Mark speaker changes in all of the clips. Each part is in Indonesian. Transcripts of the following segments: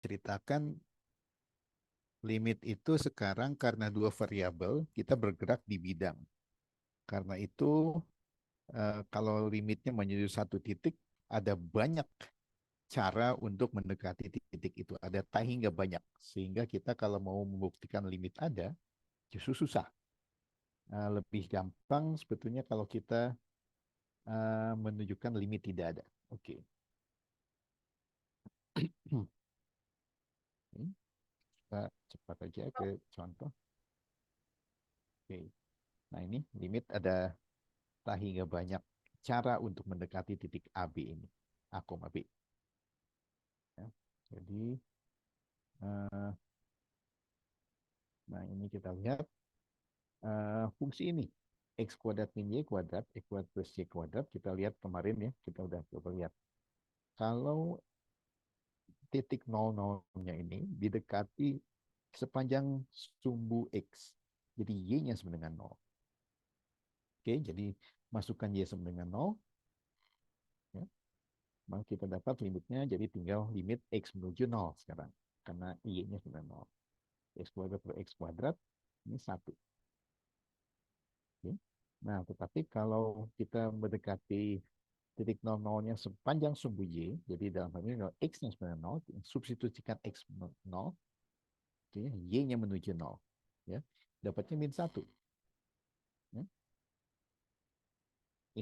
Speaker 1: ceritakan limit itu sekarang karena dua variabel kita bergerak di bidang. Karena itu kalau limitnya menuju satu titik, ada banyak cara untuk mendekati titik itu. Ada tak hingga banyak. Sehingga kita kalau mau membuktikan limit ada, justru susah. Lebih gampang sebetulnya kalau kita menunjukkan limit tidak ada. Oke. Kita cepat aja ke contoh. Oke. Nah ini limit ada tak hingga banyak cara untuk mendekati titik AB ini. A, B. Ya. Jadi, eh, nah ini kita lihat fungsi ini. X kuadrat min Y kuadrat, X kuadrat plus Y kuadrat. Kita lihat kemarin ya, kita udah coba lihat. Kalau titik 00-nya ini didekati sepanjang sumbu X. Jadi Y-nya sama dengan 0. Oke, jadi masukkan Y sama dengan 0. Ya. Maka kita dapat limitnya, jadi tinggal limit X menuju 0 sekarang. Karena Y-nya sudah 0. X kuadrat per X kuadrat, ini 1. Oke. Nah, tetapi kalau kita mendekati titik 00-nya sepanjang sumbu Y, jadi dalam hal ini X-nya sebenarnya 0, substitusikan X 0, Y-nya menuju 0. Ya. Dapatnya min 1. Ya.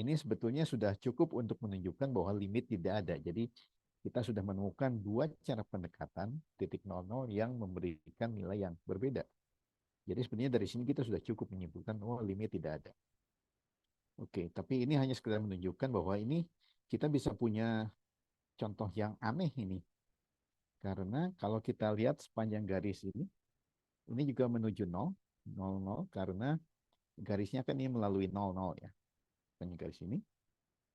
Speaker 1: Ini sebetulnya sudah cukup untuk menunjukkan bahwa limit tidak ada. Jadi kita sudah menemukan dua cara pendekatan titik 00 yang memberikan nilai yang berbeda. Jadi sebenarnya dari sini kita sudah cukup menyimpulkan bahwa limit tidak ada. Oke, tapi ini hanya sekedar menunjukkan bahwa ini kita bisa punya contoh yang aneh ini. Karena kalau kita lihat sepanjang garis ini juga menuju 0, 0, 0, karena garisnya kan ini melalui 0, 0 ya. Sepanjang garis ini.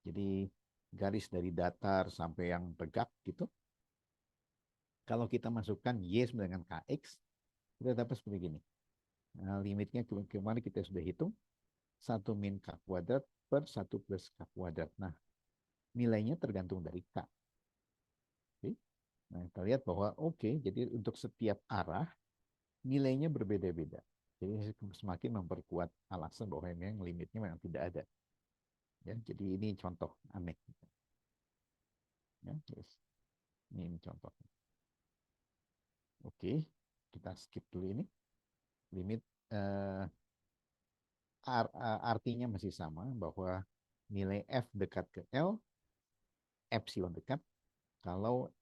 Speaker 1: Jadi garis dari datar sampai yang tegak gitu. Kalau kita masukkan Y sama dengan KX, kita dapat seperti gini. Nah, limitnya kemarin kita sudah hitung. 1 min K kuadrat per 1 plus K kuadrat. Nah, nilainya tergantung dari K. Oke. Nah, kita lihat bahwa jadi untuk setiap arah, nilainya berbeda-beda. Jadi semakin memperkuat alasan bahwa memang limitnya memang tidak ada. Ya, jadi ini contoh aneh. Ya, yes. Ini contoh. Oke, kita skip dulu ini. Limit eh, artinya masih sama bahwa nilai F dekat ke L, epsilon dekat. Kalau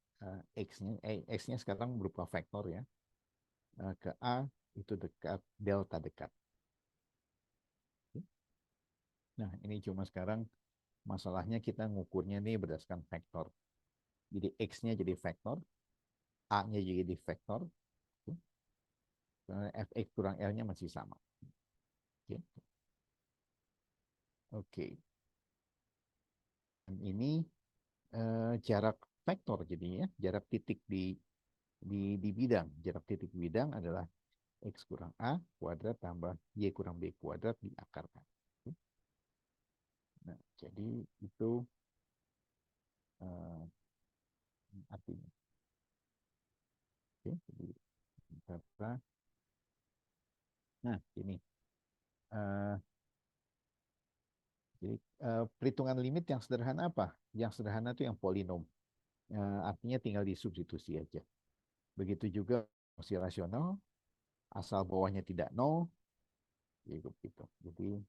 Speaker 1: X-nya sekarang berupa vektor ya. Ke A itu dekat, delta dekat. Nah, ini cuma sekarang masalahnya kita ngukurnya nih berdasarkan vektor. Jadi X-nya jadi vektor, A-nya jadi vektor, Fx kurang L-nya masih sama. Oke. Oke. Dan ini jarak vektor jadinya, jarak titik di bidang. Jarak titik di bidang adalah X kurang A kuadrat tambah Y kurang B kuadrat diakarkan. Oke. Nah, jadi itu uh, artinya. Oke, jadi nah ini uh, jadi perhitungan limit yang sederhana apa? Yang sederhana itu yang polinom. Artinya tinggal disubstitusi aja. Begitu juga fungsi rasional, asal bawahnya tidak nol, ya gitu. Jadi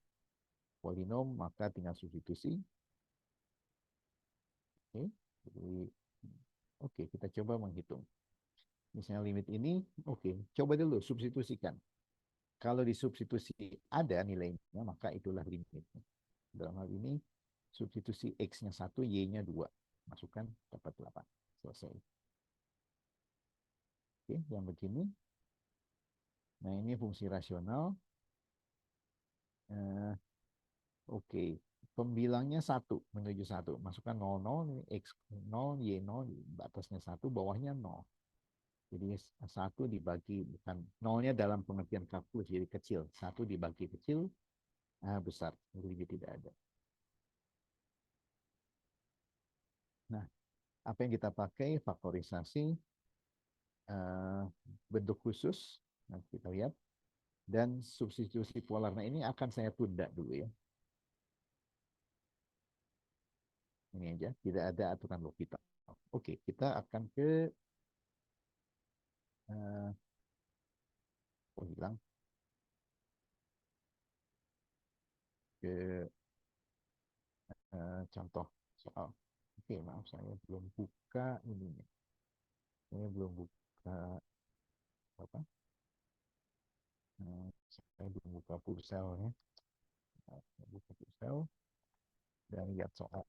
Speaker 1: polinom maka tinggal substitusi. Oke, jadi kita coba menghitung. Misalnya limit ini, coba dulu substitusikan. Kalau disubstitusi ada nilainya, maka itulah limitnya. Dalam hal ini, substitusi X-nya 1, Y-nya 2. Masukkan, dapat 8. Selesai. Oke, yang begini. Nah, ini fungsi rasional. Eh, Pembilangnya 1 menuju 1. Masukkan 00, X 0, Y 0, batasnya 1, bawahnya 0. Jadi 1 dibagi, bukan nolnya dalam pengertian kalkulus, jadi kecil. 1 dibagi kecil, besar. Jadi tidak ada. Nah, apa yang kita pakai? Faktorisasi. uh, bentuk khusus. Nanti kita lihat. Dan substitusi polar. Nah, ini akan saya tunda dulu ya. Ini aja, tidak ada aturan L'Hopital. Oke, kita akan ke uh, oh hilang ke contoh soal. Oke, maaf saya belum buka ininya. Saya belum buka apa? Saya belum buka Pursel ya. Saya buka Pursel dan lihat soal.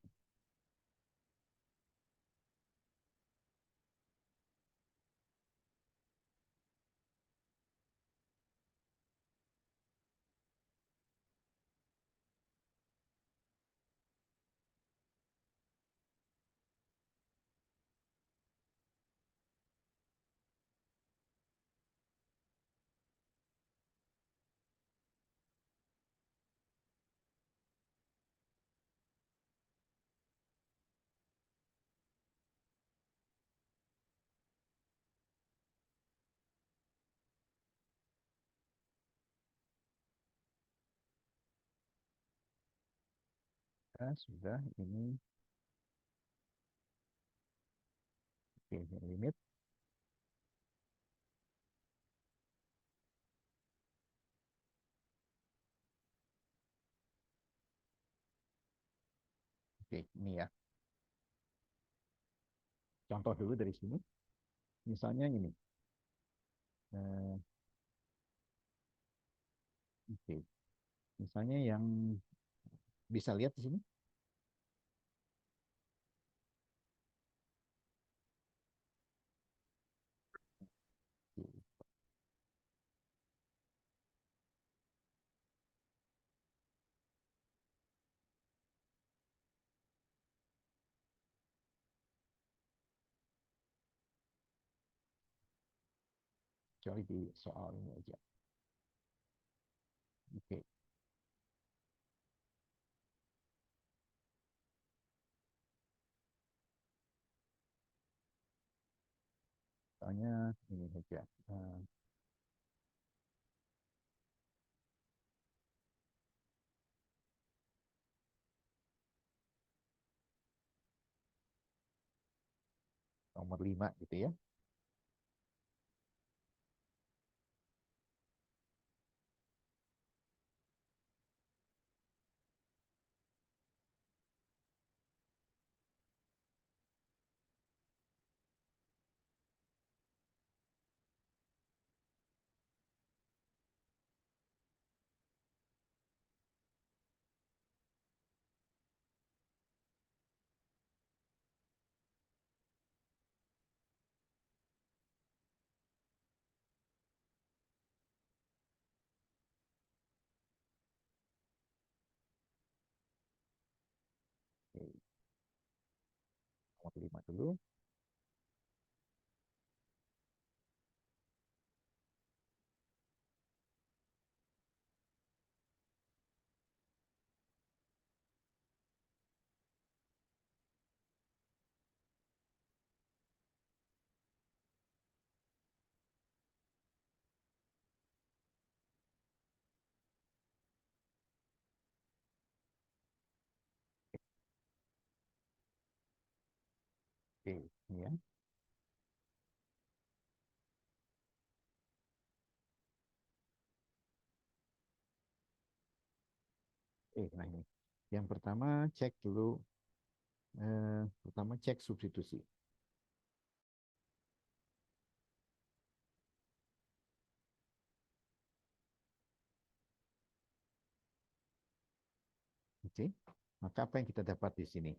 Speaker 1: Ya, sudah ini oke, limit. Oke, ini ya. Contoh dulu dari sini. Misalnya ini. Eh, oke. Misalnya yang bisa lihat di sini. Kecuali di soal ini aja. Oke. Soalnya ini saja. Nomor 5 gitu ya. Oke. Nomor 5 dulu. Oke, ini ya. Nah ini. Yang pertama cek dulu. Pertama cek substitusi. Oke. Maka apa yang kita dapat di sini?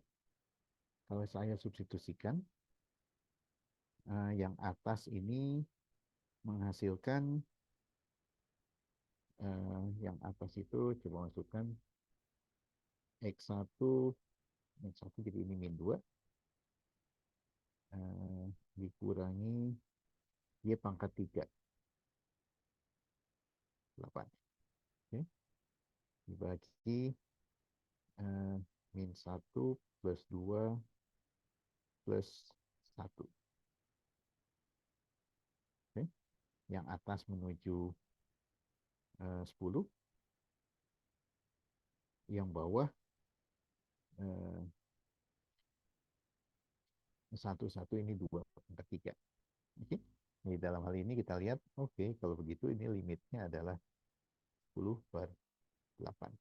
Speaker 1: Kalau saya substitusikan, yang atas ini menghasilkan yang atas itu coba masukkan X1, X1 jadi ini min 2, dikurangi Y pangkat 3, 8. Oke. Dibagi eh, min 1 plus 2 plus 1. Oke. Yang atas menuju 10, yang bawah eh, 1, 1, ini 2/3. Oke. Di dalam hal ini kita lihat, oke, kalau begitu ini limitnya adalah 10/8.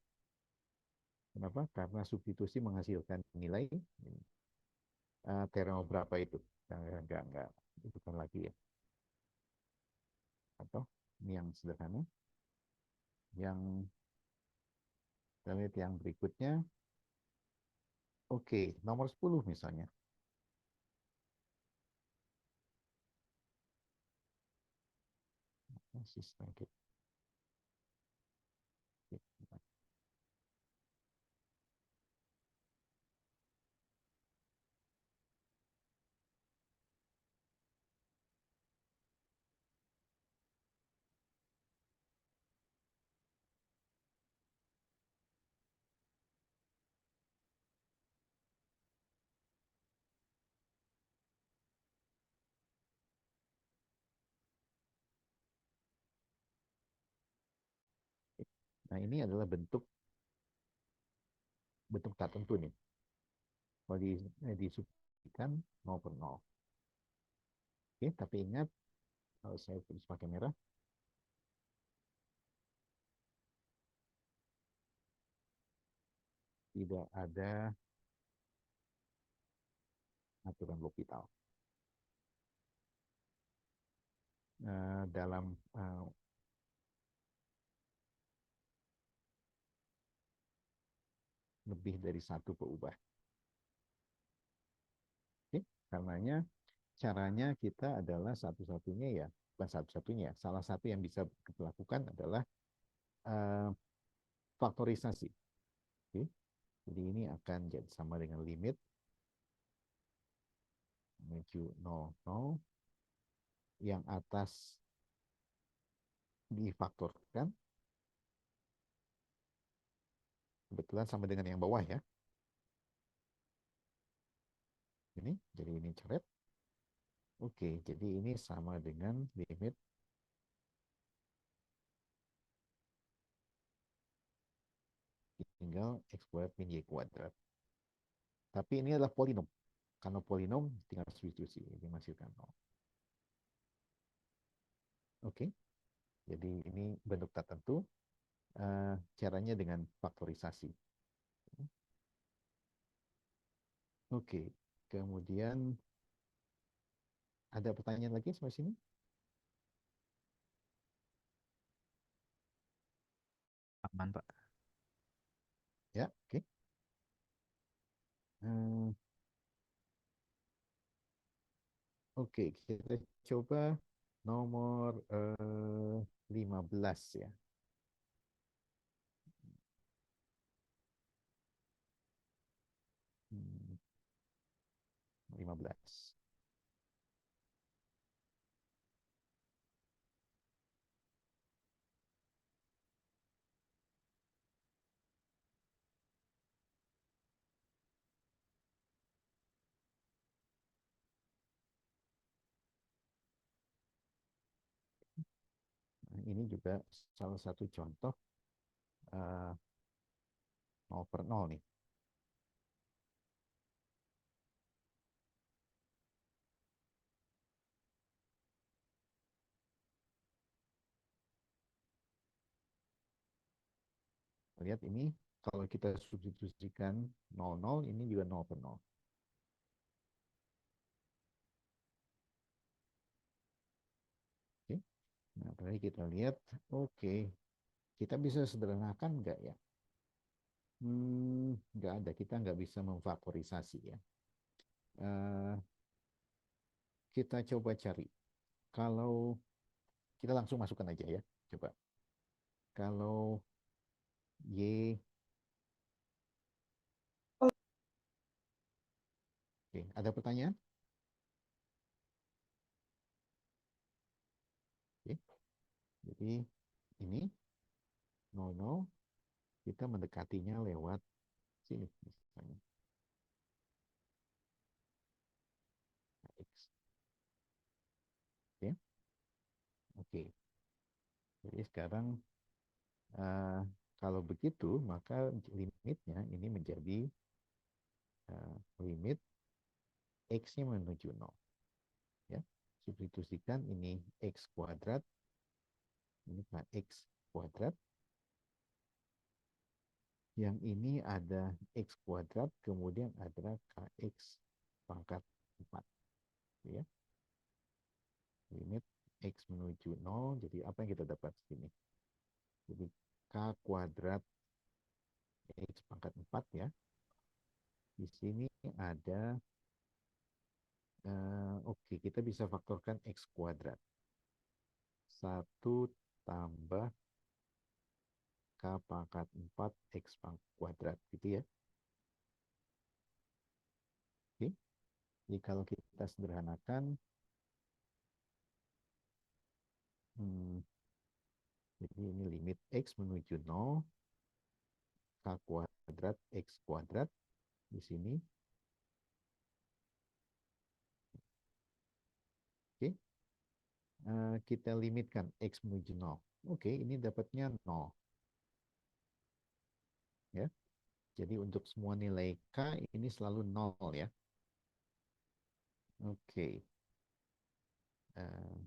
Speaker 1: Kenapa? Karena substitusi menghasilkan nilai teorema berapa itu? Enggak, itu bukan lagi ya. Atau ini yang sederhana. Yang kita lihat yang berikutnya, oke, nomor 10 misalnya. Masih sedikit. Nah, ini adalah bentuk bentuk tak tentu nih. Kalau disubstitusikan 0/0. Oke, tapi ingat, kalau saya tulis pakai merah, tidak ada aturan L'Hopital. Dalam lebih dari satu peubah. Oke, karenanya caranya kita adalah satu-satunya ya, bukan satu-satunya, salah satu yang bisa kita lakukan adalah uh, faktorisasi. Oke, jadi ini akan jadi sama dengan limit menuju 0, 0, yang atas difaktorkan, kebetulan sama dengan yang bawah ya. Ini, jadi ini coret. Oke, jadi ini sama dengan limit tinggal x kuadrat min y kuadrat. Tapi ini adalah polinom. Karena polinom tinggal substitusi, ini menghasilkan 0. Oke, jadi ini bentuk tak tentu. Caranya dengan faktorisasi. Oke, kemudian ada pertanyaan lagi sampai sini?
Speaker 2: Aman, Pak.
Speaker 1: Ya, oke. Hmm, oke, kita coba nomor 15 ya. 15. Nah, ini juga salah satu contoh 0/0 nih. Lihat ini, kalau kita substitusikan 0, 0, ini juga 0/0. Oke. Nah, tadi kita lihat, oke, kita bisa sederhanakan nggak ya? Nggak ada, kita nggak bisa memfaktorisasi ya. Eh, kita coba cari. Kalau kita langsung masukkan aja ya, coba. Kalau Y, oke, ada pertanyaan? Oke, jadi ini 0, 0, kita mendekatinya lewat sini misalnya. X. Oke. Oke, jadi sekarang eh, kalau begitu maka limitnya ini menjadi limit X-nya menuju 0. Ya. Substitusikan ini X kuadrat, ini KX kuadrat. Yang ini ada X kuadrat, kemudian ada KX pangkat 4. Ya. Limit X menuju 0, jadi apa yang kita dapat di sini? Jadi K kuadrat X pangkat 4 ya. Di sini ada, oke, kita bisa faktorkan X kuadrat. 1 tambah K pangkat 4 X pangkat kuadrat, gitu ya. Oke. Jadi kalau kita sederhanakan, hmm, jadi ini limit X menuju 0, K kuadrat X kuadrat di sini. Oke. Kita limitkan X menuju 0. Oke, ini dapatnya 0. Ya. Jadi untuk semua nilai K ini selalu 0 ya. Oke. Uh,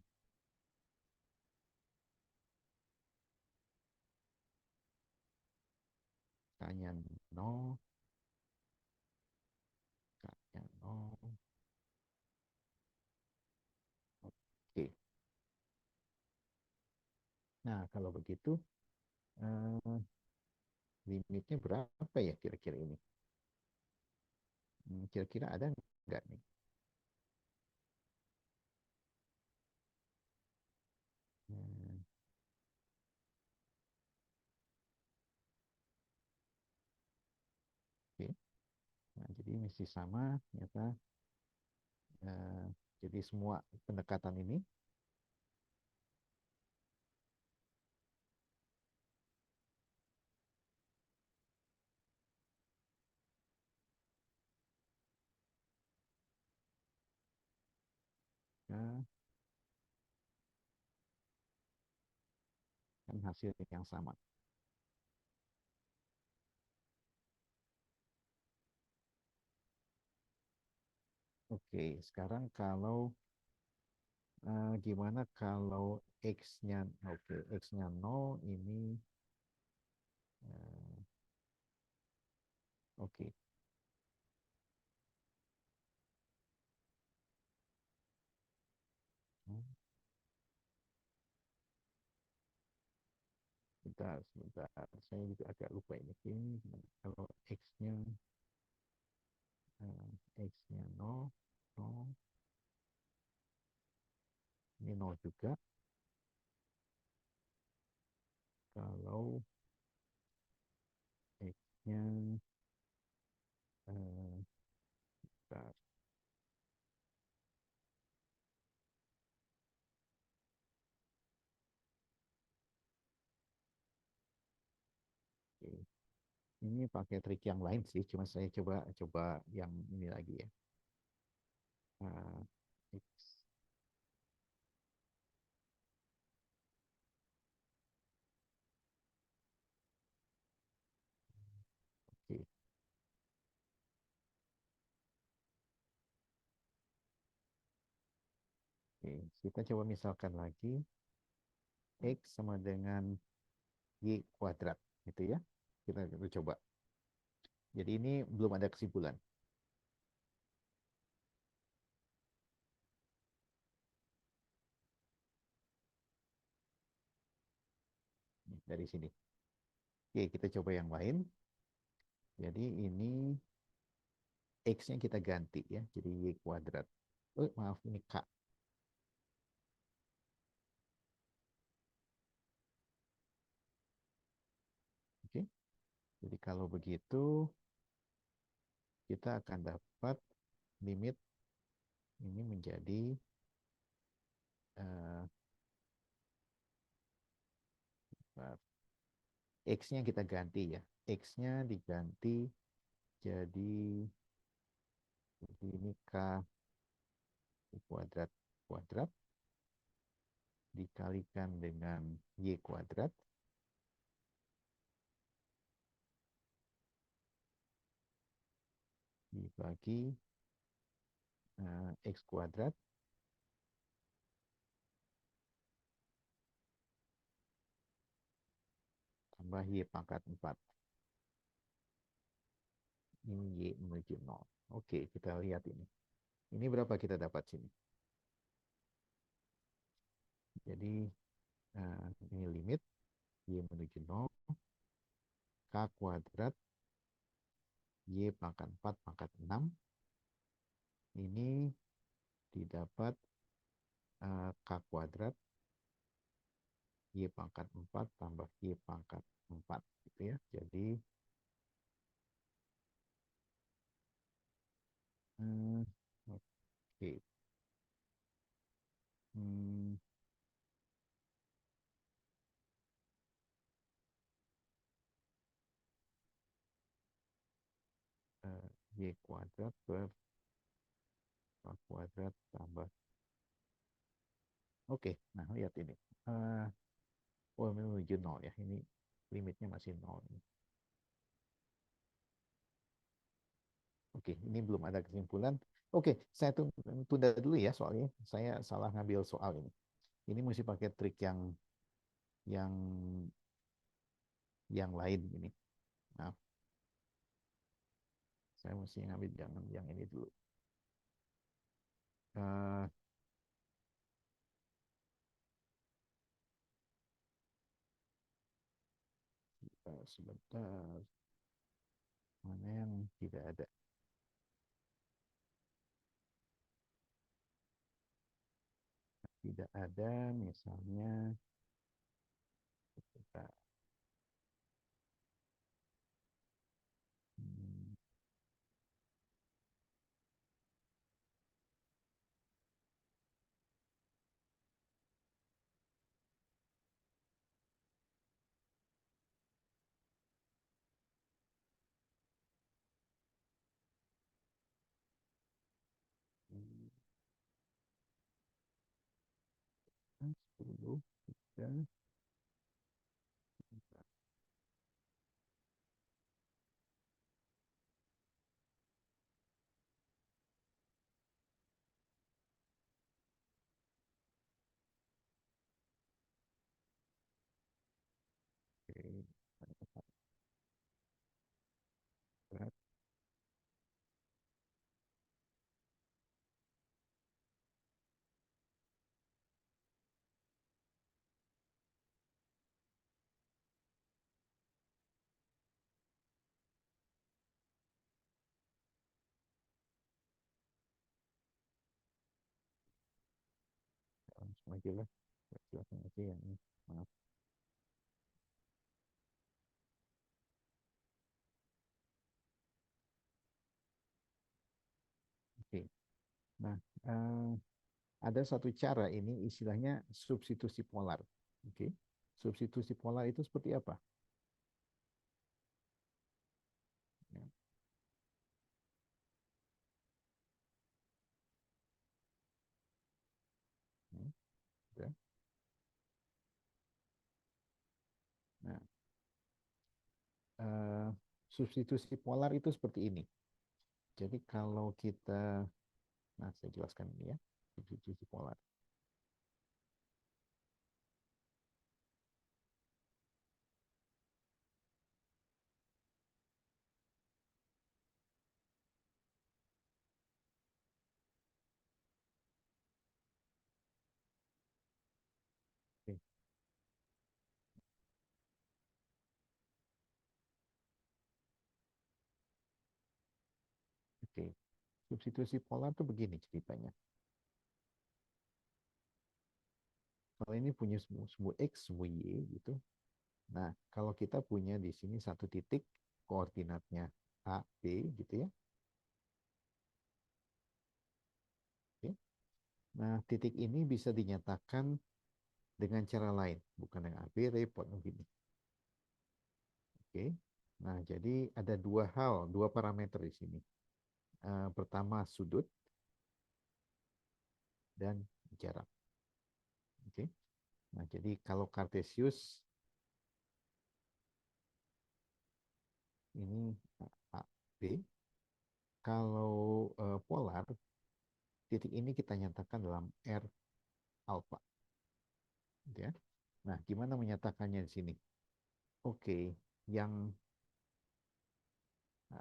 Speaker 1: K-nya 0, K-nya 0. Oke. Nah, kalau begitu, uh, limitnya berapa ya kira-kira ini? Kira-kira ada nggak nih? Hmm, Oke. Nah, jadi mesti sama ternyata. uh, jadi semua pendekatan ini uh, kan hasil yang sama. Oke, sekarang kalau gimana kalau X-nya, oke, X-nya 0 ini, uh, oke. Hmm, sebentar. Saya juga agak lupa ini. Ini kalau X-nya, X-nya 0, 0, ini 0 juga. Kalau X-nya, uh, oke. Ini pakai trik yang lain sih, cuma saya coba coba yang ini lagi ya. Uh, X, oke. Oke, kita coba misalkan lagi X sama dengan Y kuadrat, gitu ya. Kita coba. Jadi ini belum ada kesimpulan. Dari sini. Oke, kita coba yang lain. Jadi ini X-nya kita ganti ya, jadi Y kuadrat. Oh, maaf, ini K. Oke, jadi kalau begitu, kita akan dapat limit ini menjadi uh, X-nya kita ganti ya. X-nya diganti jadi, ini K kuadrat kuadrat. dikalikan dengan Y kuadrat dibagi X kuadrat tambah Y pangkat 4. Ini Y menuju 0. Oke, kita lihat ini. Ini berapa kita dapat sini? Jadi ini limit Y menuju 0, K kuadrat, Y pangkat 4 pangkat 6. Ini didapat K kuadrat, Y pangkat 4 tambah Y pangkat 4. Gitu ya. Jadi, oke. Okay. Hmm, Y kuadrat per K kuadrat tambah. Oke, nah lihat ini. Oh, ini menuju 0 ya. Ini limitnya masih 0. Oke, ini belum ada kesimpulan. Oke, saya tunda dulu ya soalnya saya salah ngambil soal ini. Ini mesti pakai trik yang yang lain ini. Maaf, saya mesti ngambil yang ini dulu. Uh, sebentar, mana yang tidak ada? Tidak ada, misalnya kita hmm, hmm, 10, dan oke, langsung aja lah. Silakan aja yang ini. Maaf. Oke. Nah, ada satu cara ini istilahnya substitusi polar. Oke. Substitusi polar itu seperti apa? Ya, ya, ya. Nah, eh, substitusi polar itu seperti ini. Jadi kalau kita, nah saya jelaskan ini ya, substitusi polar. Oke. Oke. Substitusi polar itu begini ceritanya. Kalau ini punya semua X, semua Y gitu. Nah, kalau kita punya di sini satu titik koordinatnya A, B gitu ya. Oke. Nah, titik ini bisa dinyatakan dengan cara lain, bukan dengan A, B, repot begini. Oke. Nah, jadi ada dua hal, dua parameter di sini. Pertama sudut dan jarak. Oke. Nah, jadi kalau Cartesius ini A, B. Kalau polar, titik ini kita nyatakan dalam R alfa. Gitu ya. Nah, gimana menyatakannya di sini? Oke, yang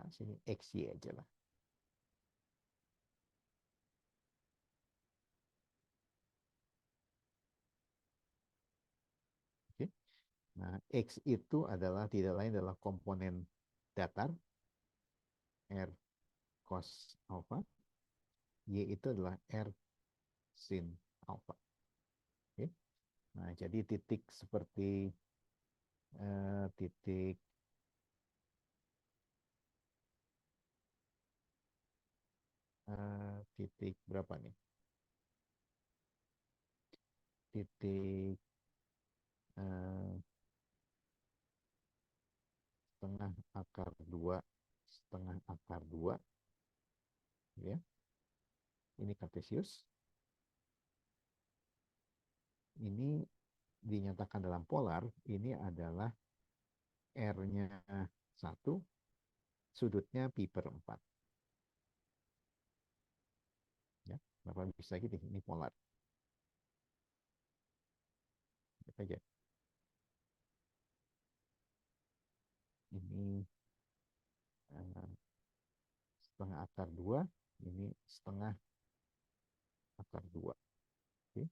Speaker 1: sini XY aja lah. Oke. Nah, X itu adalah tidak lain adalah komponen datar R cos alpha, Y itu adalah R sin alpha. Oke. Nah, jadi titik seperti titik titik berapa nih? Titik eh, setengah akar 2 setengah akar 2 ya. Ini Cartesius. Ini dinyatakan dalam polar, ini adalah R-nya 1, sudutnya pi per 4. Ya, Bapak bisa gitu, ini polar. Lihat aja. Ini eh, setengah akar 2, ini setengah akar 2. Oke.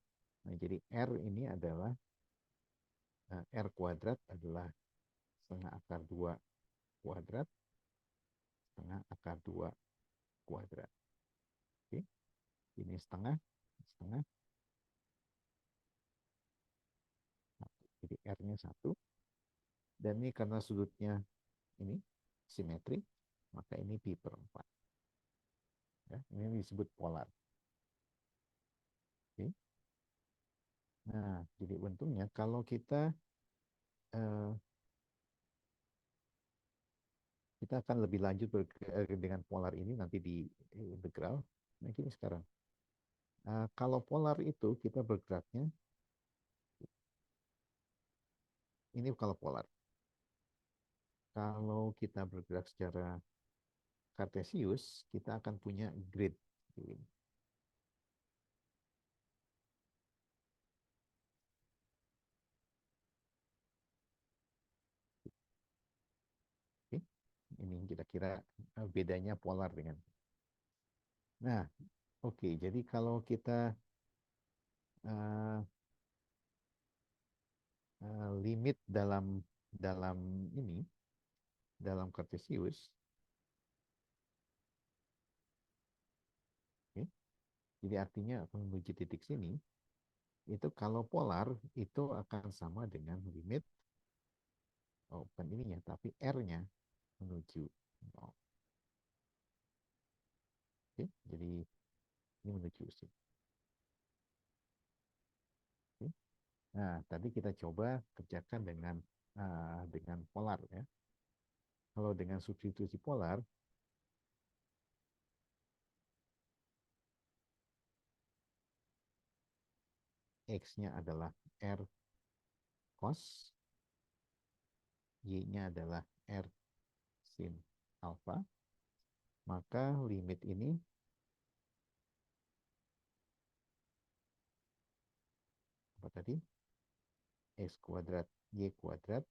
Speaker 1: Nah, jadi R ini adalah R kuadrat adalah setengah akar 2 kuadrat, setengah akar 2 kuadrat. Oke. Ini setengah, setengah. Jadi R-nya 1. Dan ini karena sudutnya ini simetri, maka ini pi per 4. Ya, ini disebut polar. Oke. Nah, jadi untungnya kalau eh, kita akan lebih lanjut dengan polar ini nanti di integral. Nah, gini sekarang. Kalau polar itu kita bergeraknya, ini kalau polar. Kalau kita bergerak secara kartesius, kita akan punya grid. Oke. Ini kira-kira bedanya polar dengan. Nah, oke. Jadi kalau kita uh, limit dalam ini dalam kartesius, okay? Jadi artinya menuju titik sini itu kalau polar itu akan sama dengan limit bukan ininya tapi r-nya menuju 0. Okay? Jadi ini menuju sini. Okay? Nah, tadi kita coba kerjakan dengan polar ya. Kalau dengan substitusi polar, X-nya adalah R cos, Y-nya adalah R sin alpha, maka limit ini apa tadi? X kuadrat Y kuadrat,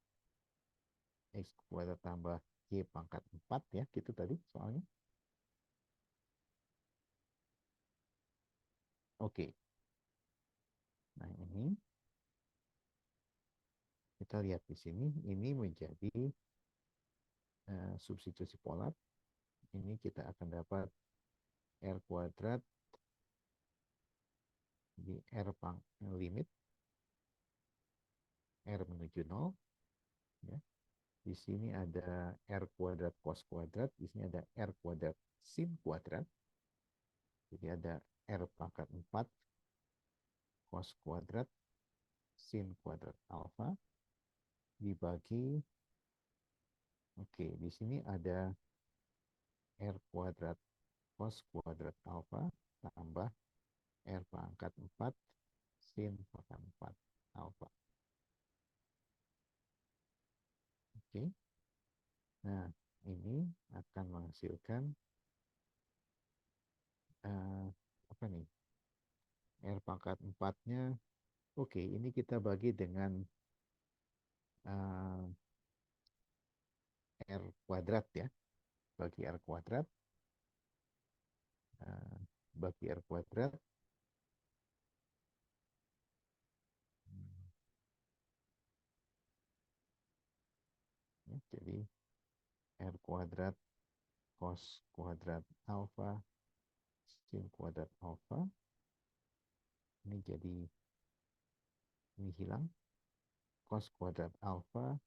Speaker 1: X kuadrat tambah Y pangkat 4 ya, gitu tadi soalnya. Oke, nah ini kita lihat di sini, ini menjadi substitusi polar. Ini kita akan dapat R kuadrat di limit R menuju 0 ya. Di sini ada R kuadrat cos kuadrat, di sini ada R kuadrat sin kuadrat. Jadi ada R pangkat 4 cos kuadrat sin kuadrat alfa dibagi, oke, di sini ada R kuadrat cos kuadrat alfa tambah R pangkat 4 sin pangkat 4 alfa. Nah, ini akan menghasilkan eh, apa nih? R pangkat 4-nya. Oke, ini kita bagi dengan eh, R kuadrat ya. Bagi R kuadrat. eh, Bagi R kuadrat. Ya, jadi R kuadrat cos kuadrat alfa sin kuadrat alfa. Ini jadi, ini hilang. Cos kuadrat alfa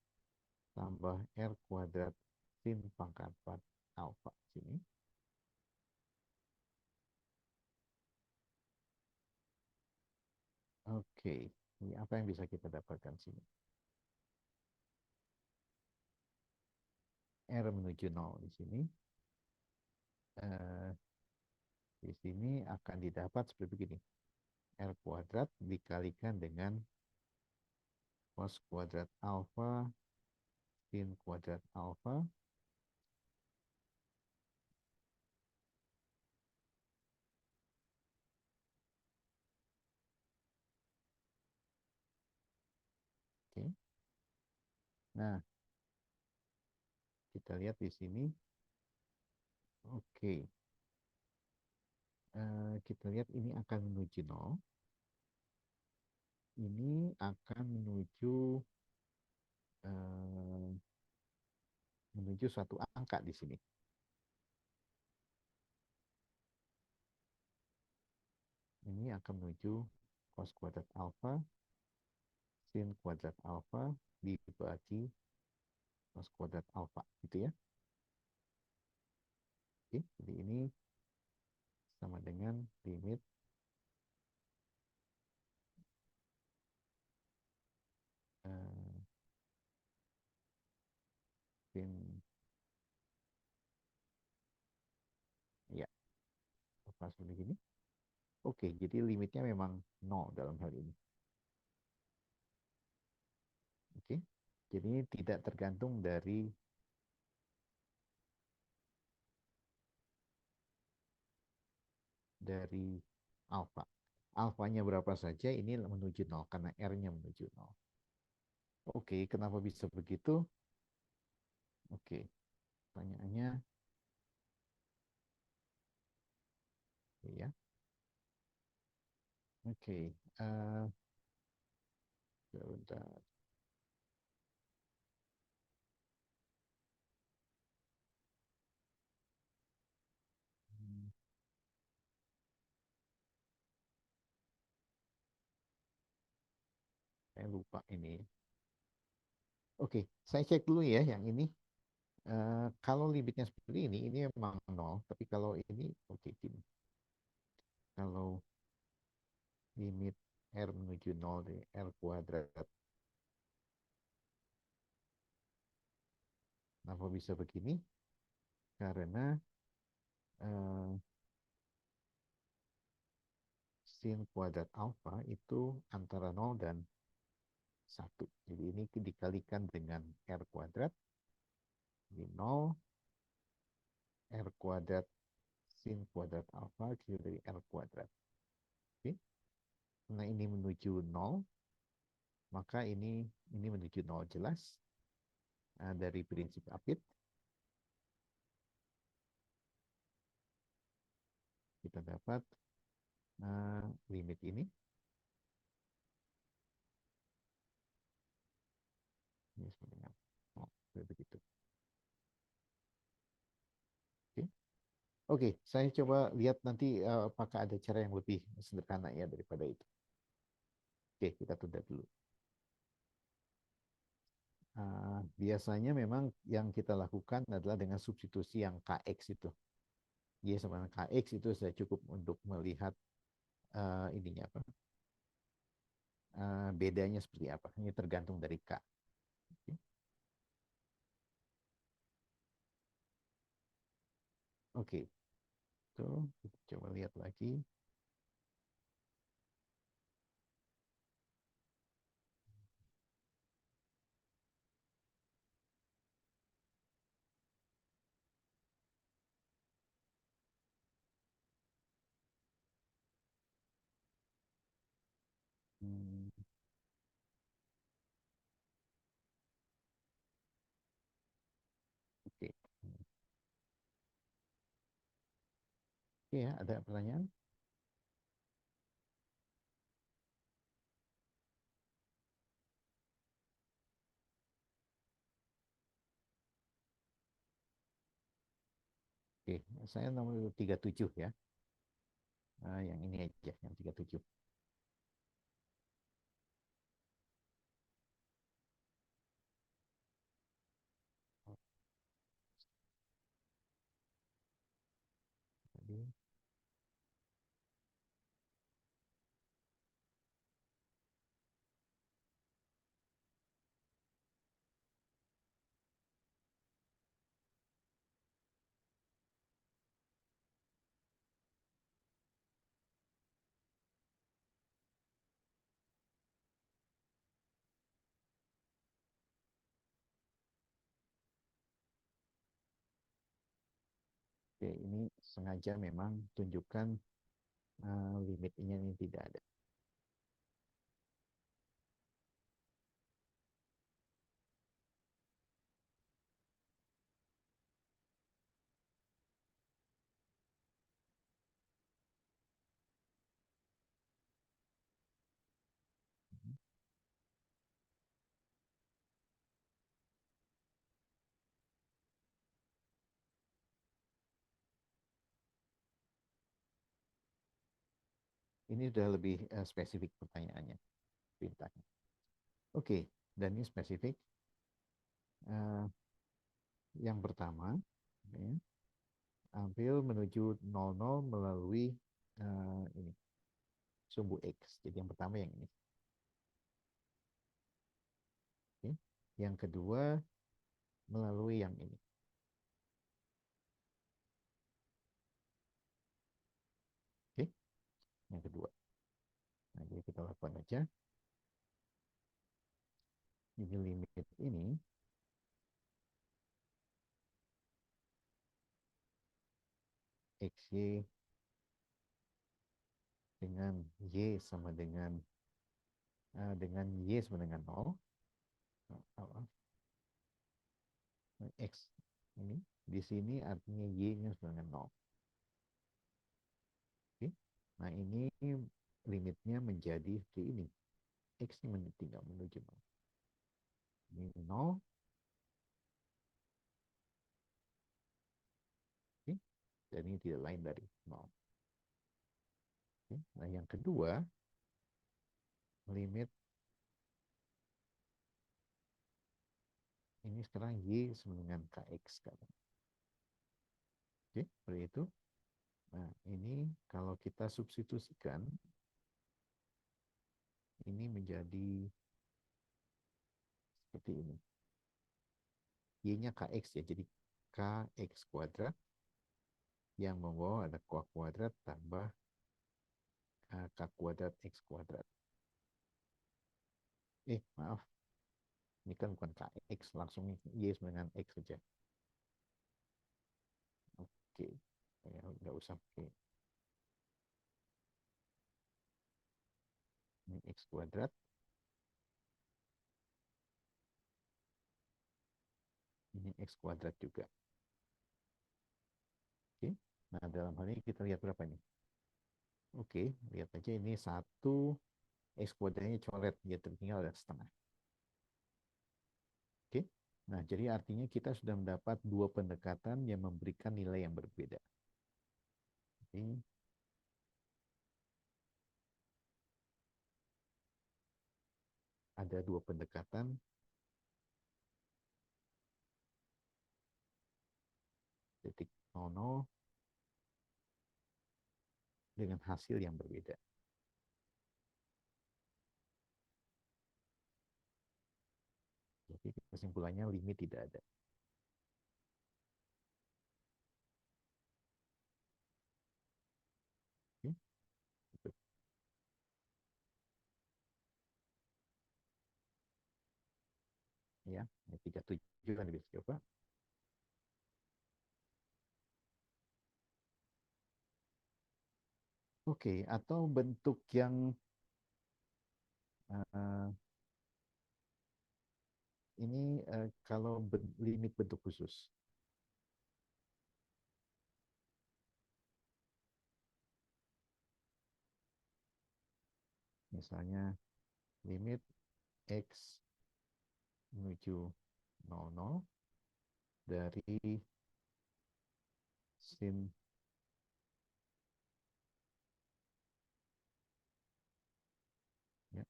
Speaker 1: tambah R kuadrat sin pangkat 4 alfa. Sini. Oke, ini apa yang bisa kita dapatkan sini? R menuju 0 di sini. Eh, di sini akan didapat seperti begini. R kuadrat dikalikan dengan cos kuadrat alfa sin kuadrat alfa. Oke. Nah, kita lihat di sini. Oke. Kita lihat ini akan menuju 0. Ini akan eh, menuju suatu angka di sini. Ini akan menuju cos kuadrat alfa sin kuadrat alfa dibagi cos kuadrat alfa, gitu ya. Oke, jadi ini sama dengan limit eh, sin, ya, pas begini. Oke, jadi limitnya memang nol dalam hal ini. Oke, jadi ini tidak tergantung dari alfa. Alfanya berapa saja ini menuju nol karena R-nya menuju nol. Oke, kenapa bisa begitu? Oke, pertanyaannya ya. Oke, sebentar. Hmm, saya lupa ini. Oke, saya cek dulu ya yang ini. Kalau limitnya seperti ini memang nol. Tapi kalau ini, oke, gini. Kalau limit R menuju nol dari R kuadrat. Kenapa bisa begini? Karena eh, sin kuadrat alfa itu antara nol dan satu. Jadi ini dikalikan dengan R kuadrat. Di nol, R kuadrat sin kuadrat alfa kira dari R kuadrat. Oke. Nah ini menuju nol, maka ini menuju nol jelas. Dari prinsip Apit kita dapat limit ini sebenarnya oh, begitu. Oke. Oke, saya coba lihat nanti apakah ada cara yang lebih sederhana ya daripada itu. Oke, kita tunda dulu. Biasanya memang yang kita lakukan adalah dengan substitusi yang KX itu. Y sama dengan KX itu sudah cukup untuk melihat ininya apa, bedanya seperti apa. Ini tergantung dari K. Oke. Oke, so, kita coba lihat lagi. Hmm, oke. Oke ya, ada pertanyaan? Oke, saya nomor 37 ya. Yang ini aja, yang 37. Jadi, oke, ini sengaja memang tunjukkan limitnya ini tidak ada. Ini sudah lebih spesifik pertanyaannya, perintahnya. Oke, dan ini spesifik. Eh, yang pertama, ya, ambil menuju 00 melalui ini sumbu X. Jadi yang pertama yang ini. Oke. Yang kedua melalui yang ini. Oke. Yang kedua. Nah, jadi kita lakukan aja. Ini limit ini XY dengan Y sama dengan Y sama dengan 0. X ini di sini artinya Y-nya sama dengan 0. Oke. Nah, ini limitnya menjadi ke ini. X-nya tinggal menuju 0. Ini 0. Oke. Dan ini tidak lain dari 0. Oke. Nah, yang kedua, limit ini sekarang Y sama dengan KX sekarang. Oke, seperti itu. Nah, ini kalau kita substitusikan, ini menjadi seperti ini. Y-nya KX ya, jadi KX kuadrat yang membawa ada K kuadrat tambah K kuadrat X kuadrat. Maaf, ini kan bukan KX, langsung Y sama dengan X saja. Oke, ya, nggak usah pakai ini X kuadrat, ini X kuadrat juga. Oke, nah dalam hal ini kita lihat berapa nih? Oke, lihat aja ini satu X kuadratnya coret, dia tertinggal ada setengah. Oke, nah jadi artinya kita sudah mendapat dua pendekatan yang memberikan nilai yang berbeda. Jadi ada dua pendekatan titik 00 dengan hasil yang berbeda. Jadi kesimpulannya limit tidak ada. Oke, gitu. Ya, 37 kan bisa coba. Oke, atau bentuk yang Eh, ini kalau limit bentuk khusus. Misalnya limit X menuju 00 dari sin ya,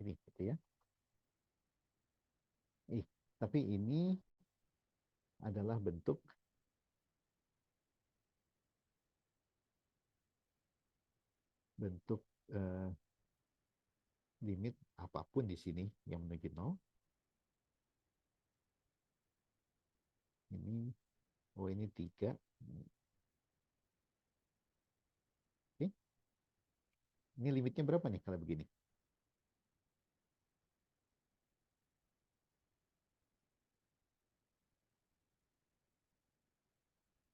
Speaker 1: ini gitu ya. Tapi ini adalah bentuk eh, limit apapun di sini yang menuju 0. Ini, oh ini 3. Oke, ini limitnya berapa nih kalau begini?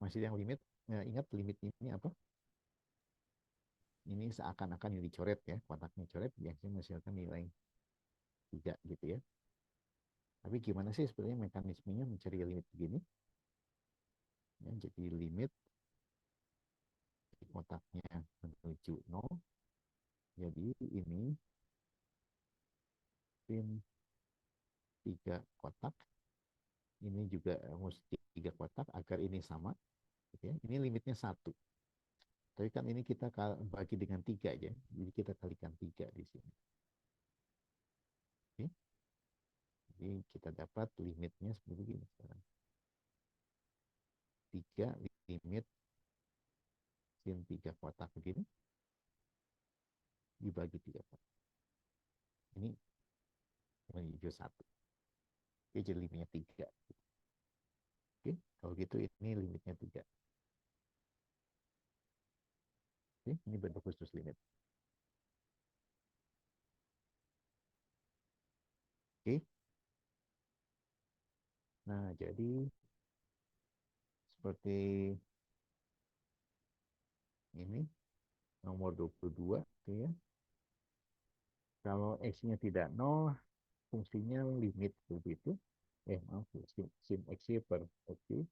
Speaker 1: Masih yang limit, ingat limit ini apa? Ini seakan-akan yang dicoret ya, kotaknya coret, biasanya menghasilkan nilai 3 gitu ya. Tapi gimana sih sebenarnya mekanismenya mencari limit begini? Ya, jadi limit kotaknya menuju 0. Jadi ini pin 3 kotak. Ini juga mesti 3 kotak agar ini sama. Gitu ya. Ini limitnya 1. Tapi kan ini kita bagi dengan 3 aja. Jadi kita kalikan 3 di sini. Oke. Jadi kita dapat limitnya seperti ini sekarang. 3 limit sin 3 kotak begini dibagi 3 kotak. Ini menuju 1. Oke, jadi limitnya 3. Oke, kalau gitu ini limitnya 3. Oke, ini bentuk khusus limit. Oke. Nah, jadi seperti ini nomor 22 gitu ya. Kalau X-nya tidak 0, fungsinya limit begitu. Maaf, sin X per X.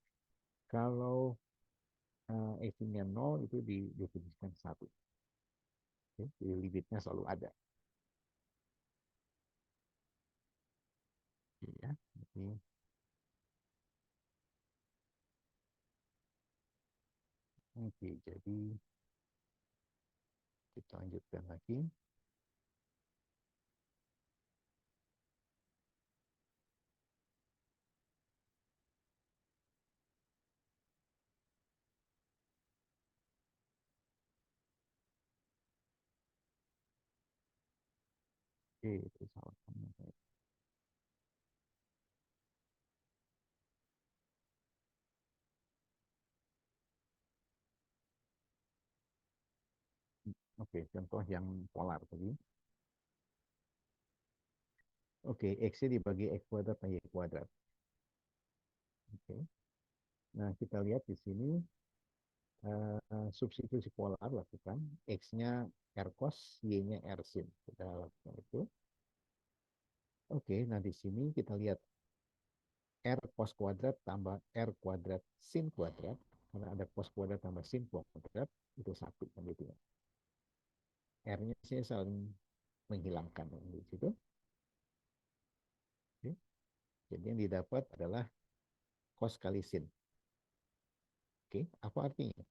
Speaker 1: Kalau X-nya 0 itu didefinisikan 1. Oke, jadi limitnya selalu ada. Oke, ya. Oke, jadi kita lanjutkan lagi. Oke, itu salah. Oke, contoh yang polar tadi. Oke, X dibagi X kuadrat per Y kuadrat. Oke. Nah, kita lihat di sini substitusi polar lakukan. X-nya R cos, Y-nya R sin. Kita lakukan itu. Oke, nah di sini kita lihat R cos kuadrat tambah R kuadrat sin kuadrat. Karena ada cos kuadrat tambah sin kuadrat, itu 1. Gitu ya. R-nya saya saling menghilangkan di situ. Oke. Jadi yang didapat adalah cos kali sin. Oke, apa artinya?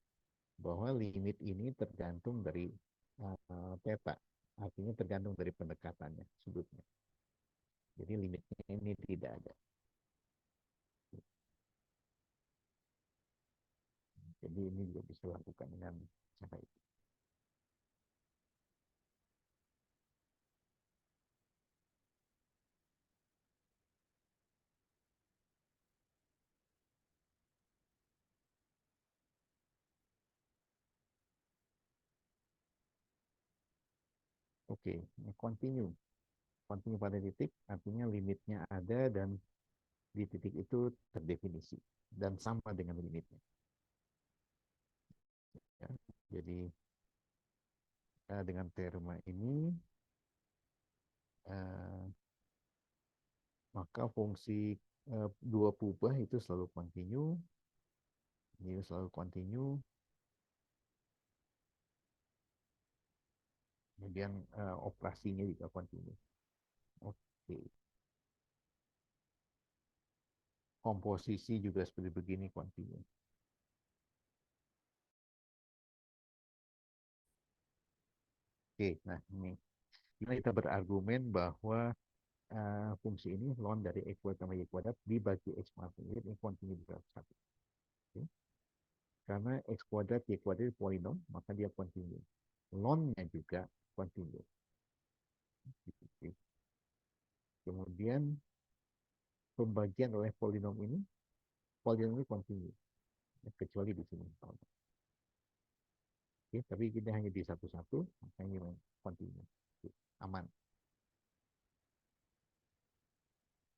Speaker 1: Bahwa limit ini tergantung dari peta. Artinya tergantung dari pendekatannya, sudutnya. Jadi limitnya ini tidak ada. Jadi ini juga bisa dilakukan dengan cara itu. Oke, continue. Continue pada titik, artinya limitnya ada dan di titik itu terdefinisi dan sama dengan limitnya. Ya, jadi Dengan teorema ini, eh, maka fungsi dua kubah itu selalu kontinu, ini selalu kontinu, kemudian operasinya juga kontinu. Oke, komposisi juga seperti begini kontinu. Oke, nah ini kita berargumen bahwa fungsi ini ln dari x kuadrat tambah y kuadrat dibagi x kuadrat ini kontinu berat satu. Oke. Karena x kuadrat y kuadrat polinom, maka dia kontinu. Ln-nya juga kontinu. Oke. Kemudian pembagian oleh polinom ini kontinu. Kecuali di sini. Oke, tapi kita hanya di satu-satu, maka ini kontinu. Oke, aman.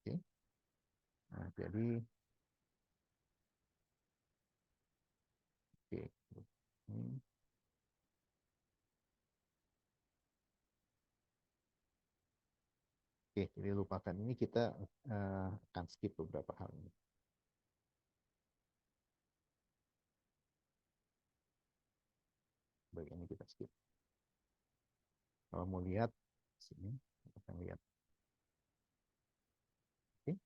Speaker 1: Oke. Nah, jadi oke. Hmm, Oke, jadi lupakan ini kita akan skip beberapa hal ini. Baik, ini kita skip. Kalau mau lihat sini, kita akan lihat. Oke.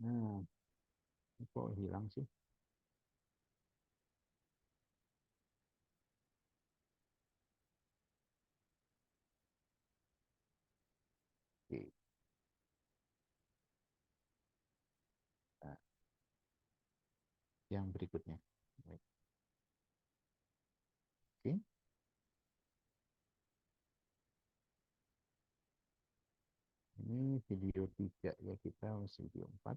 Speaker 1: Nah, ini kok hilang sih? Oke. Nah, yang berikutnya. Baik. Oke. Ini video 3 ya, kita masih video 4.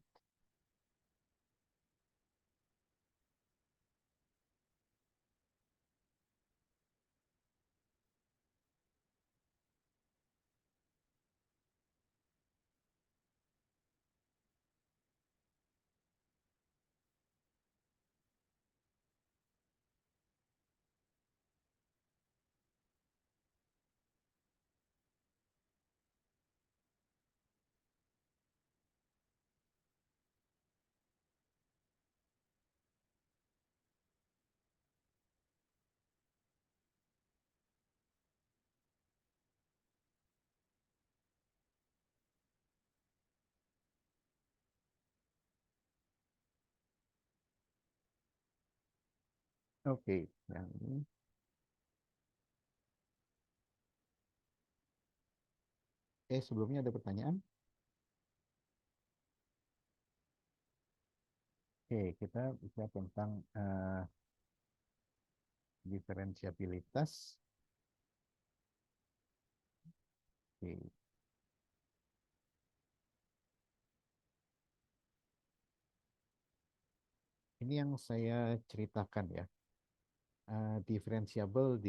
Speaker 1: Oke, yang ini. Sebelumnya ada pertanyaan? Oke, kita bicara tentang diferensiabilitas. Oke. Ini yang saya ceritakan ya. Diferensiabel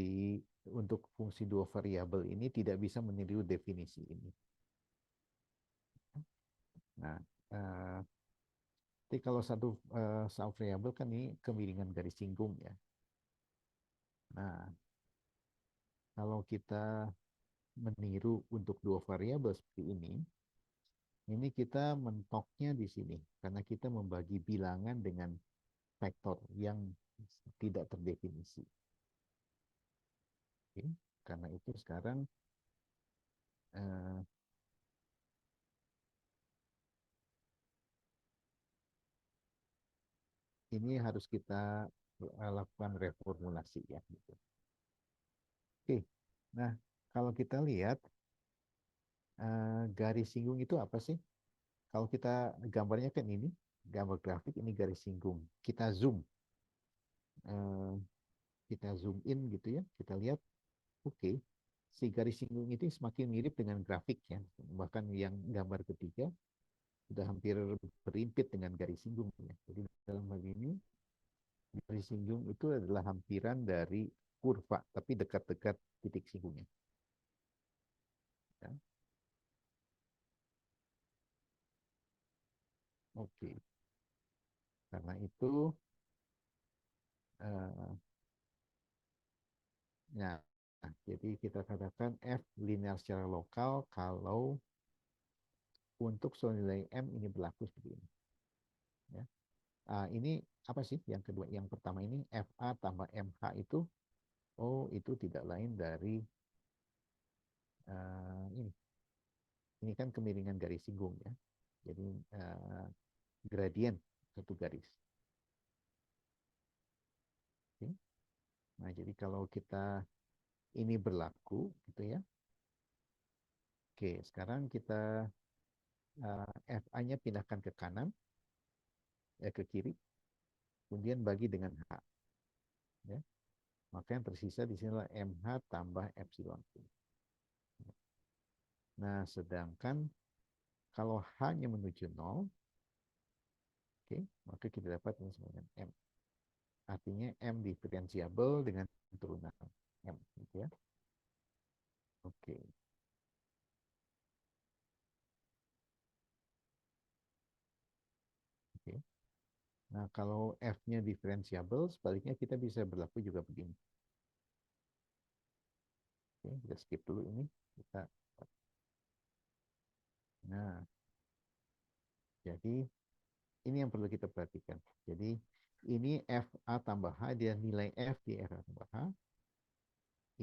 Speaker 1: untuk fungsi dua variabel ini tidak bisa meniru definisi ini. Nah, eh, jadi kalau satu variabel kan ini kemiringan garis singgung ya. Nah, kalau kita meniru untuk dua variabel seperti ini kita mentoknya di sini karena kita membagi bilangan dengan vektor yang tidak terdefinisi. Oke. Karena itu sekarang eh, ini harus kita lakukan reformulasi ya. Gitu. Oke, nah kalau kita lihat garis singgung itu apa sih? Kalau kita gambarnya kan ini, gambar grafik ini garis singgung. Eh, kita zoom in gitu ya, kita lihat, oke, si garis singgung itu semakin mirip dengan grafik ya. Bahkan yang gambar ketiga sudah hampir berimpit dengan garis singgung ya. Jadi dalam hal ini garis singgung itu adalah hampiran dari kurva, tapi dekat-dekat titik singgungnya. Ya. Oke, karena itu, ya, jadi kita katakan F linear secara lokal kalau untuk seluruh nilai M ini berlaku seperti ini. Ya. Ini apa sih yang kedua? Yang pertama ini FA tambah MH itu, oh itu tidak lain dari ini. Ini kan kemiringan garis singgung ya. Jadi gradien satu garis. Oke. Nah, jadi kalau kita ini berlaku gitu ya. Oke, sekarang kita FA-nya pindahkan ke kanan, ya ke kiri, kemudian bagi dengan H. Ya. Maka yang tersisa di sini adalah MH tambah epsilon. Nah, sedangkan kalau H-nya menuju 0, oke, maka kita dapat ini sebagai M. Artinya M diferensiabel dengan turunan M. Gitu ya. Oke. Oke. Nah, kalau F-nya diferensiabel, sebaliknya kita bisa berlaku juga begini. Oke, kita skip dulu ini. Nah, jadi ini yang perlu kita perhatikan. Jadi ini FA tambah H, dia nilai F di FA tambah H.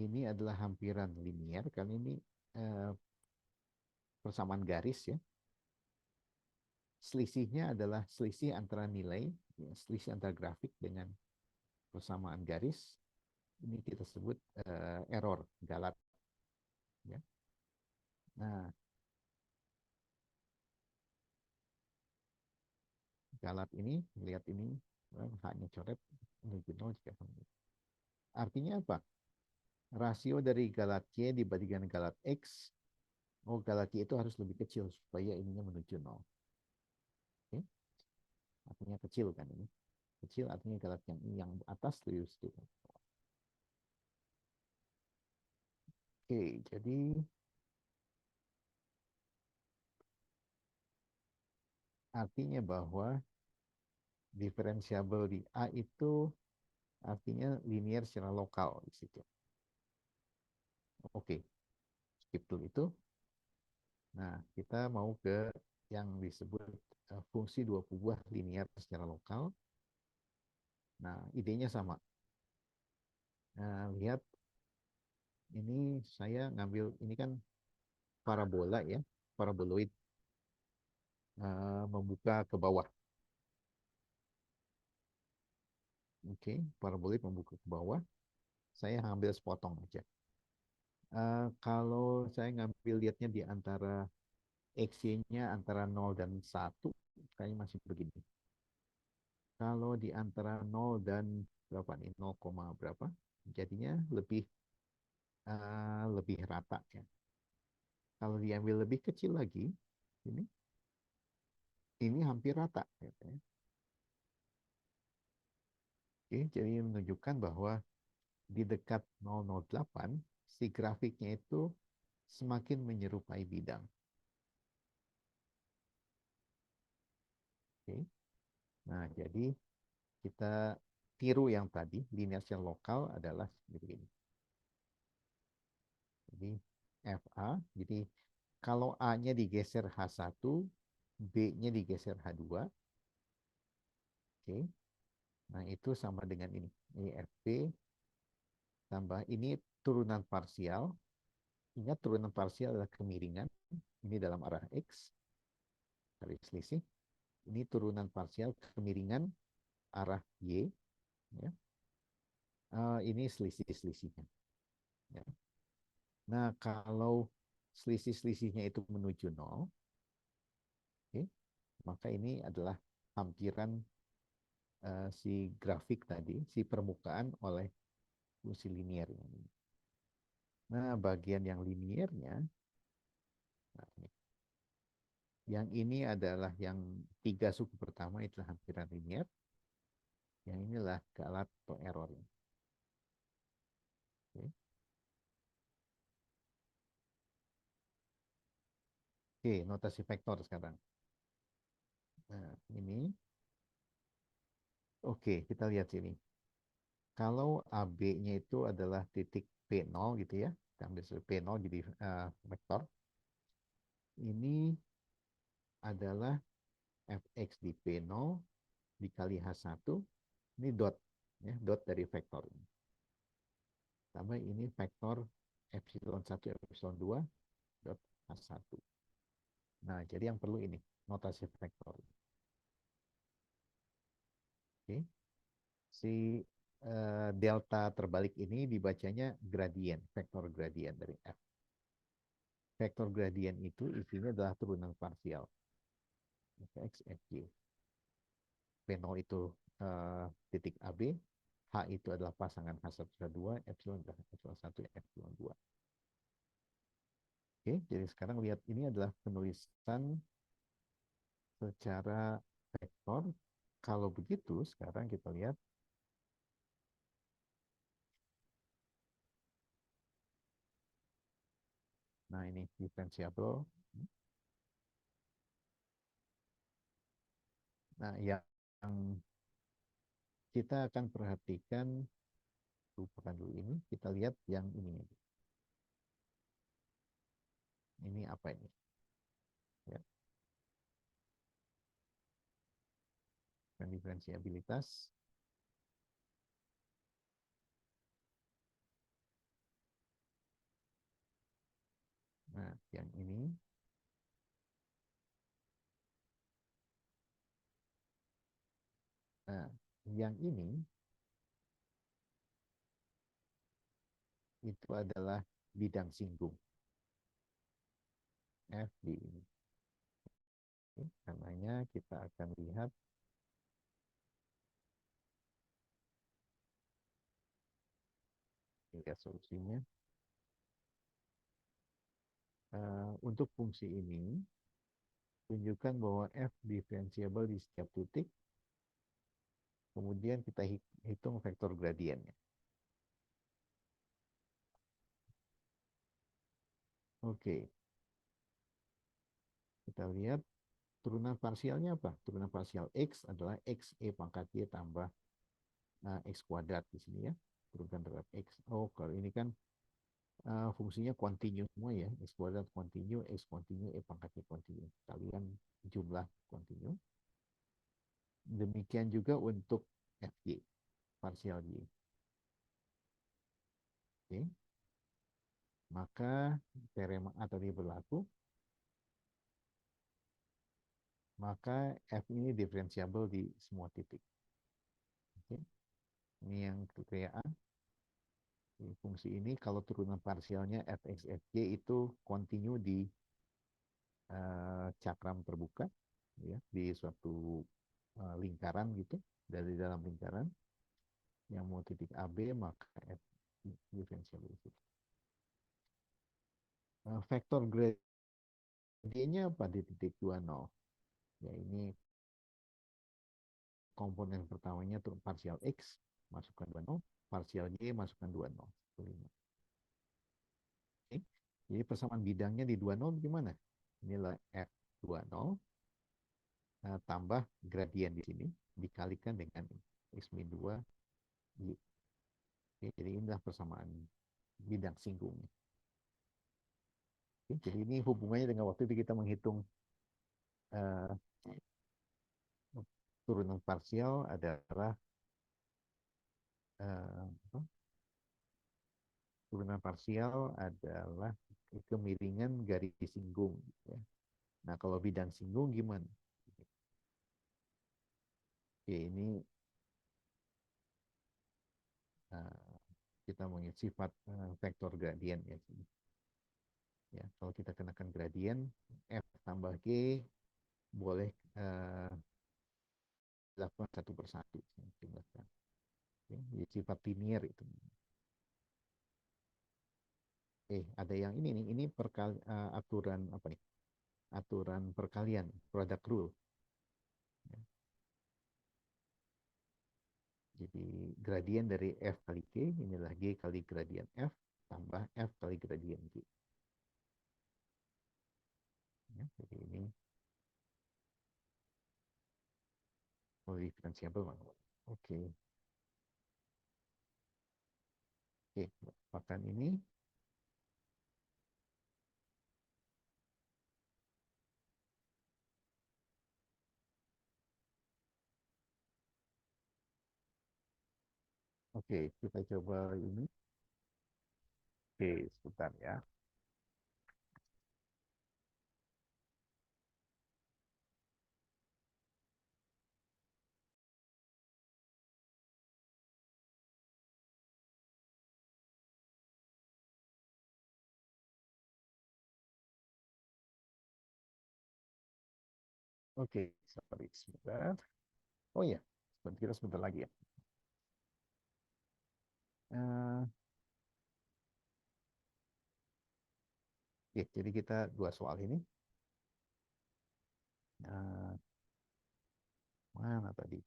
Speaker 1: Ini adalah hampiran linier, karena ini eh, persamaan garis ya. Selisihnya adalah selisih antara nilai, ya, selisih antara grafik dengan persamaan garis. Ini kita sebut error, galat. Ya. Nah, galat ini, lihat ini, H-nya coret, menuju 0 jika sama. Artinya apa? Rasio dari galat Y dibandingkan galat X, oh galat Y itu harus lebih kecil supaya ininya menuju 0. Oke? Artinya kecil kan ini. Kecil artinya galat yang atas lebih sedikit. Oke, jadi artinya bahwa diferensiabel di A itu artinya linear secara lokal di situ. Oke, skip dulu itu. Nah, kita mau ke yang disebut fungsi dua buah linear secara lokal. Nah, idenya sama. Nah, lihat ini saya ngambil ini kan parabola ya, paraboloid membuka ke bawah. Oke, paraboloid membuka ke bawah. Saya ambil sepotong aja. Kalau saya ngambil lihatnya di antara XY-nya antara 0 dan 1, kayaknya masih begini. Kalau di antara 0 dan berapa nih, 0, berapa, jadinya lebih rata ya. Kalau diambil lebih kecil lagi, ini hampir rata. Gitu. Oke, jadi menunjukkan bahwa di dekat 008, si grafiknya itu semakin menyerupai bidang. Oke. Nah, jadi kita tiru yang tadi, linear secara lokal adalah seperti ini. Jadi FA, jadi kalau A-nya digeser H1, B-nya digeser H2, oke. Nah, itu sama dengan ini. Ini FB tambah ini turunan parsial. Ingat turunan parsial adalah kemiringan. Ini dalam arah X, garis selisih. Ini turunan parsial kemiringan arah Y. Ya. Ini selisih-selisihnya. Ya. Nah, kalau selisih-selisihnya itu menuju 0, okay, maka ini adalah hampiran si grafik tadi, si permukaan oleh fungsi linier. Nah, bagian yang liniernya, nah ini. Yang ini adalah yang 3 suku pertama, itulah hampiran linier. Yang inilah galat atau error. Okay. Oke, notasi vektor sekarang. Nah, ini. Oke, kita lihat sini. Kalau AB-nya itu adalah titik P0 gitu ya. Kita ambil P0 jadi vektor. Ini adalah fx di P0 dikali H1. Ini dot. Ya, dot dari vektor ini. Tambah ini vektor epsilon 1, epsilon 2 dot H1. Nah, jadi yang perlu ini, notasi vektor. Oke. Si delta terbalik ini dibacanya gradien, vektor gradien dari F. Vektor gradien itu isinya adalah turunan parsial. Fx, Fy. P0 itu titik AB, H itu adalah pasangan H1, H2, epsilon adalah epsilon 1, epsilon 2. Oke, jadi sekarang lihat ini adalah penulisan secara vektor. Kalau begitu, sekarang kita lihat. Nah, ini diferensiabel. Nah, yang kita akan perhatikan, lupakan dulu ini, kita lihat yang ini. Ini apa ini? Ya, diferensiabilitas. Nah, yang ini. Nah, yang ini itu adalah bidang singgung. F di ini. Oke, karenanya kita akan lihat solusinya. Untuk fungsi ini, tunjukkan bahwa F diferensiable di setiap titik. Kemudian kita hitung vektor gradiennya. Oke. Kita lihat turunan parsialnya apa? Turunan parsial X adalah X E pangkat Y tambah X kuadrat di sini ya. Turunkan terhadap X. Oh, kalau ini kan fungsinya kontinu semua ya. X kuadrat kontinu, X kontinu, E pangkat Y kontinu. Kalian jumlah kontinu. Demikian juga untuk FY, parsial Y. Oke. Maka teorema A tadi berlaku. Maka F ini diferensiabel di semua titik. Oke. Ini yang kriteria A. Fungsi ini kalau turunan parsialnya fx, fy itu kontinu di cakram terbuka, ya, di suatu lingkaran gitu, dari dalam lingkaran yang mau titik AB maka F diferensiabel. Vektor gradiennya apa di titik 20? Ya, ini komponen pertamanya parsial X masukkan 20, parsial Y masukkan 20. Oke. Jadi persamaan bidangnya di 20 gimana? Nilai F20 tambah gradien di sini dikalikan dengan X-2 Y. Oke, jadi inilah persamaan bidang singgungnya. Oke, jadi ini hubungannya dengan waktu itu kita menghitung uh, turunan parsial adalah uh, turunan parsial adalah kemiringan garis singgung. Ya. Nah, kalau bidang singgung gimana? Oke, ini kita mengisi sifat vektor gradien ya. Ya, kalau kita kenakan gradien F tambah G boleh dilakukan satu persatu. Oke, jadi sifat linear itu. Ada yang ini nih, ini aturan apa nih? Aturan perkalian, product rule. Ya. Jadi gradien dari F kali G, inilah G kali gradien F, tambah F kali gradien G. Ya, jadi ini diferensiabel. Oke. Oke, makan ini. Oke, kita coba ini. Oke, sebentar ya. Oke, sorry, sebentar. Oh iya, kita sebentar lagi ya. Eh, oke, jadi kita dua soal ini. Eh, mana tadi?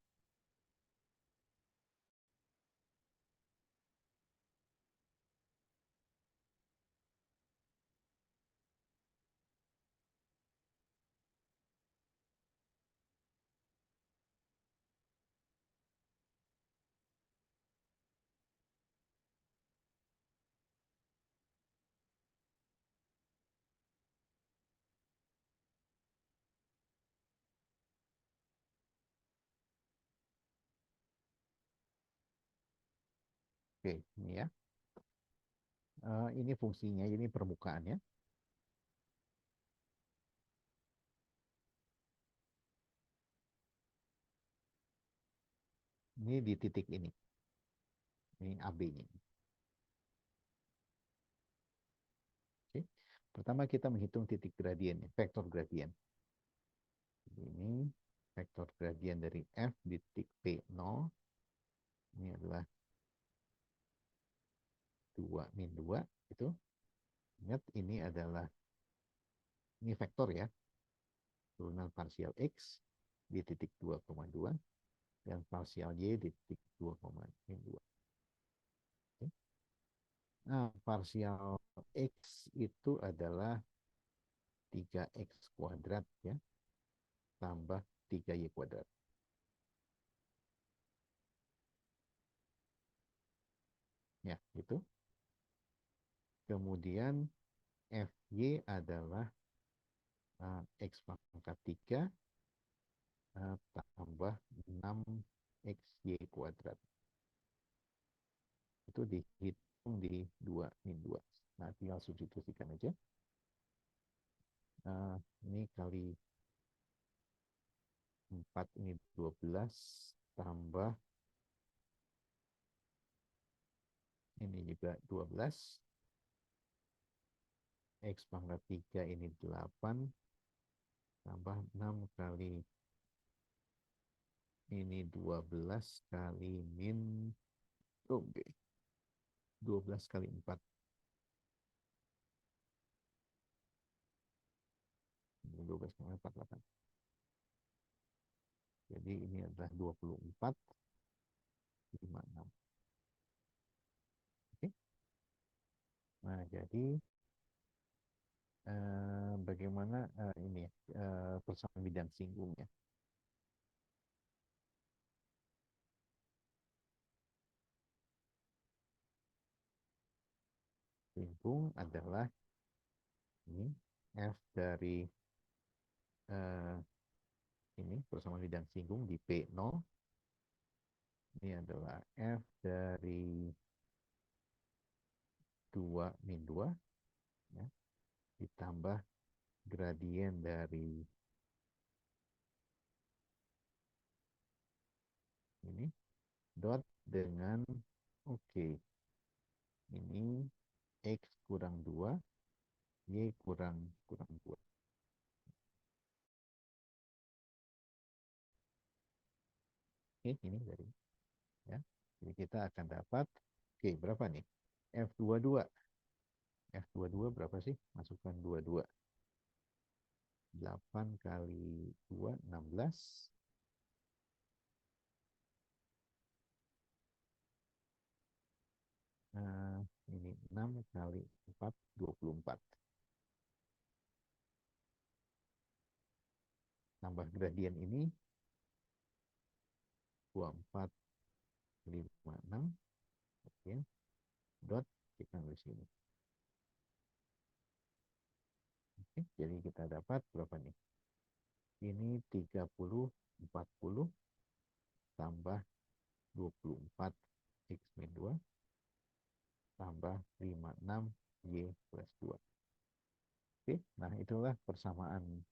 Speaker 1: Oke, ini ya. Ini fungsinya, ini permukaannya. Ini di titik ini. Ini AB-nya. Oke. Pertama kita menghitung titik gradien, vektor gradien. Ini vektor gradien dari F di titik P0. Ini adalah 2 min 2. Itu. Ingat ini adalah, ini vektor ya. Turunan parsial X di titik 2,2 dan parsial Y di titik 2,2. Oke. Nah, parsial X itu adalah 3X kuadrat ya, tambah 3Y kuadrat. Ya, itu. Kemudian FY adalah X pangkat 3 tambah 6XY kuadrat. Itu dihitung di 2 min 2. Nah, tinggal substitusikan aja. Ini kali 4 ini 12 tambah ini juga 12. X pangkat 3 ini 8 tambah 6 kali ini 12 kali min oke 12 kali 4 12 kali 4 8. Jadi ini adalah 24 56. Oke. Nah, jadi bagaimana ini persamaan bidang singgungnya. Singgung adalah ini F dari eh, ini persamaan bidang singgung di P0. Ini adalah F dari 2 min 2 ya, ditambah gradien dari ini dot dengan oke, ini X kurang 2 Y kurang kurang 2. Oke, ini dari ya. Jadi kita akan dapat oke, berapa nih? F22. F22 berapa sih? Masukkan 22. 8 kali 2 16. Nah, ini 6 kali 4 24. Tambah gradien ini 24 56. Oke. dot, kita di sini. Oke, jadi kita dapat berapa nih? Ini 30, 40 tambah 24 X min 2 tambah 56 Y plus 2. Oke, nah itulah persamaan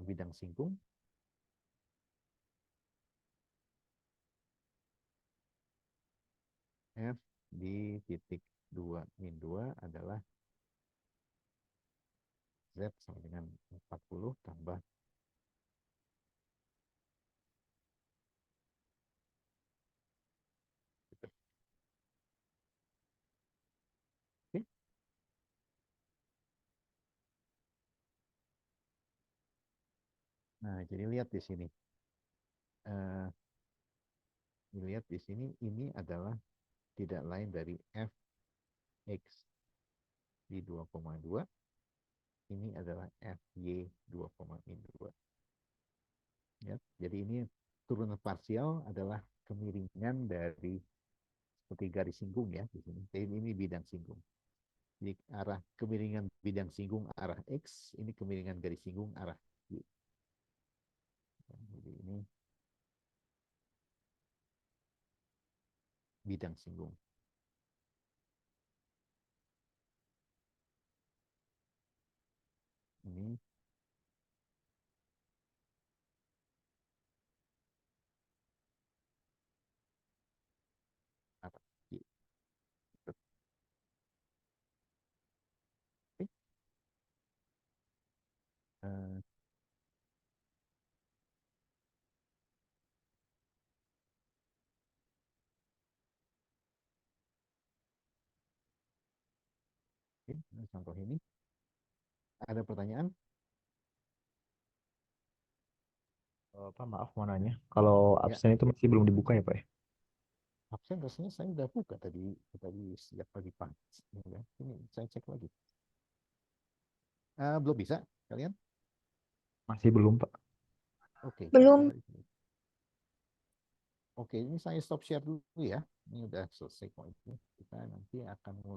Speaker 1: bidang singgung. F di titik 2 min 2 adalah Z sama dengan 40 tambah Oke. Nah, jadi lihat di sini. Dilihat di sini, ini adalah tidak lain dari Fx di 2,2. Ini adalah Fy 2,2. Ya, jadi ini turunan parsial adalah kemiringan dari seperti garis singgung ya di sini. Jadi ini bidang singgung. Jadi arah kemiringan bidang singgung arah X, ini kemiringan garis singgung arah Y. Jadi ini bidang singgung. Ini arah Y. Oke. Uh, Oke, contoh ini. Ada pertanyaan?
Speaker 2: Pak, maaf mau nanya. Kalau
Speaker 1: Ya,
Speaker 2: absen itu masih belum dibuka ya, Pak ya?
Speaker 1: absen rasanya saya udah buka tadi sejak pagi-pagi. Ya, ini saya cek lagi. Belum bisa kalian?
Speaker 2: Masih belum, Pak.
Speaker 1: Oke,
Speaker 3: Belum.
Speaker 1: Oke, ini saya stop share dulu ya. Ini udah selesai kok ini. Kita nanti akan mulai